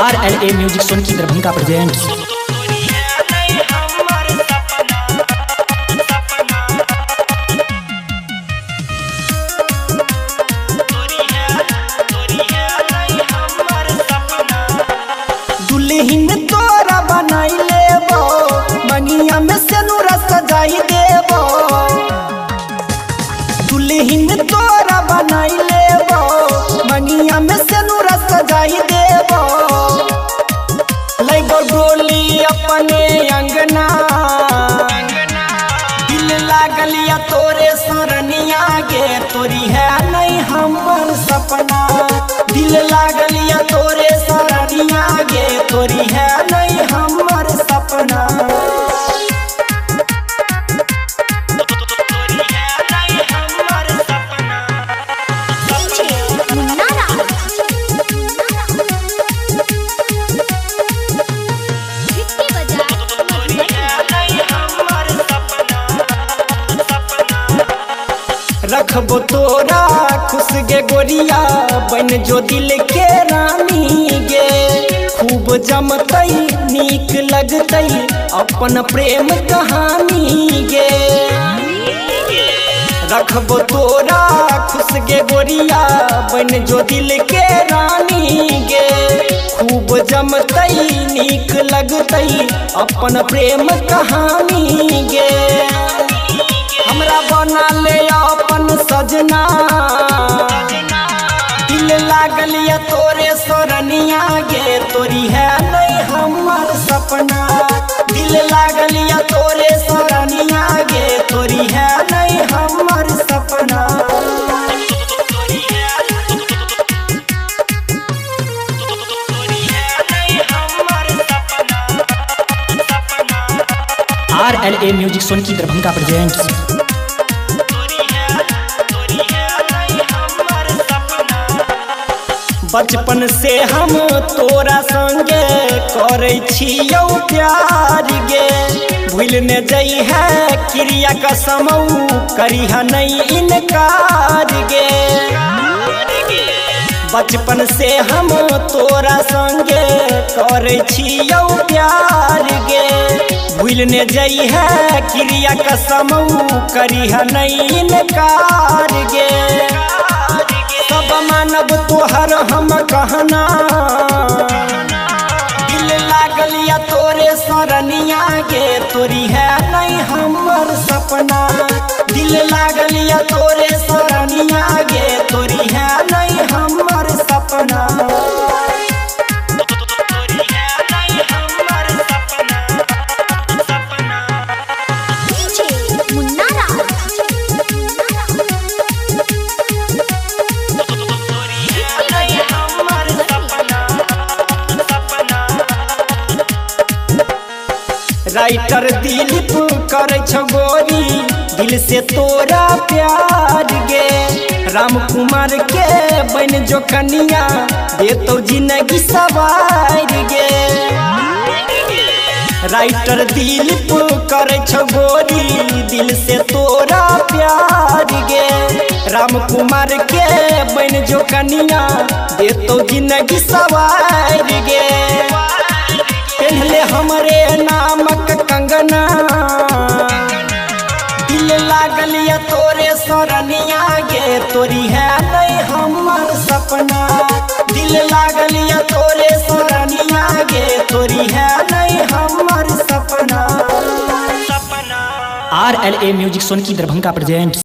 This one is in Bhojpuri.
RLA music Sonki Darbhanga presents. दुल्हिन तोरा बनाई लेबो, मंगिया में सेनुरा सजाई देबो। दुल्हिन तोरा बनाई लेबो, मंगिया में सेनुरा सजाई देबो। लेबो डोली अपने अंगना, दिल लागल या तोरे सरनिया गे, तोरी है नहीं हमर सपना। दिल लागल या तोरे सरनिया गे, तोरी है नहीं हमर सपना। रखबो तोरा खुश गे गोरिया, बन जो दिल के रानी गे। खूब जमतई नीक लगतई अपन प्रेम कहानी गे। रखबो तोरा खुश गे गोरिया, बन जो दिल के रानी गे। खूब जमतई नीक लगतई अपन प्रेम कहानी गे। हमरा बना ले अपन सजना, दिल लागल या तोरे सरनिया गे, तोरी है नहीं हमर सपना। दिल लागल या तोरे सरनिया गे, तोरी है नहीं हमर सपना। RLA music Sonki Darbhanga presents. बचपन से हम तोरा संगे करे छियौ प्यार गे। भूल न जई है क्रिया कसम, करिहा नहीं इनकार गे। बचपन से हम तोरा संगे करे छियौ प्यार गे। भूल न जई है क्रिया कसम, करिहा नहीं इनकार गे। सब मानब तोहर हम कहना, दिल लागल या तोरे सरनिया गे, तोरी है नहीं हमर सपना। दिल लागल या तोरे सरनिया गे, तोरी है नहीं हमर सपना। राइटर दिलीप करे छ गोरी, दिल से तोरा प्यार गे। राम कुमार के बन जो कनिया, देतो जिंदगी सवार गे। राइटर दिलीप करे छ गोरी, दिल से तोरा प्यार गे। राम कुमार के बन जो कनिया, देतो जिंदगी सवार गे। पहले हमरे नामक कंगना, दिल लागल या तोरे सरनिया गे, तोरी है नहीं हमर सपना। दिल लागल या तोरे सरनिया गे, तोरी है नहीं हमर सपना। RLA music Sonki Darbhanga presents.